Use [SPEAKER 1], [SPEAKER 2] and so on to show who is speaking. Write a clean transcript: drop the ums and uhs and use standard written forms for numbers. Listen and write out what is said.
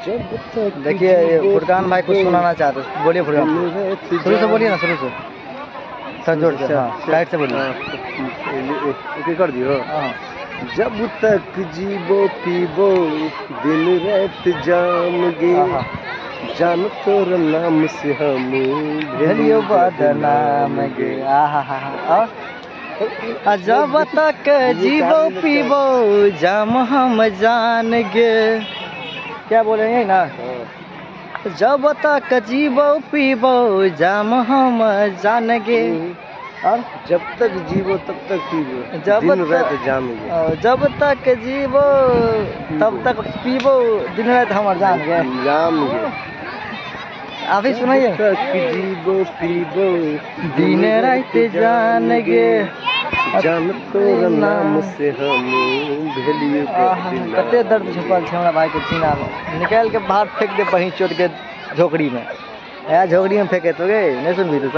[SPEAKER 1] जब तक
[SPEAKER 2] देखिए फुरकान भाई कुछ सुनाना चाहते हैं, बोलिए फुरकान। शुरू से बोलिए ना, शुरू से सर जोड़ के, हाँ साइड से बोलिए।
[SPEAKER 1] ओके कर दियो।
[SPEAKER 2] हाँ
[SPEAKER 1] जब तक जीवो पीबो दिन रात जामगे, जान तोर नाम से हम
[SPEAKER 2] भेलियो बदनाम गे। जब तक जीवो पीबो जाम हम जान गे। क्या बोले यही ना? जब तक जीवो पीबो जाम हम जान गे। और
[SPEAKER 1] जब तक जीवो तब तक पीबो,
[SPEAKER 2] जब
[SPEAKER 1] दिन रात जामगे।
[SPEAKER 2] जब तक जीवो तब तक पीबो, दिन रात हमर जान गे।
[SPEAKER 1] जामगे।
[SPEAKER 2] आप ही सुनाइए।
[SPEAKER 1] तक जीवो पीबो
[SPEAKER 2] दिन रात जान गे,
[SPEAKER 1] जान तोर नाम से हम भेलियो बदनाम।
[SPEAKER 2] कते दर्द छुपल छै हमरा भाई के सीना में, निकाल के बाहर फेंक दे बही चोट के झोकड़ी में। झोकड़ी में फेंके तो गे नहीं सुनबी तो।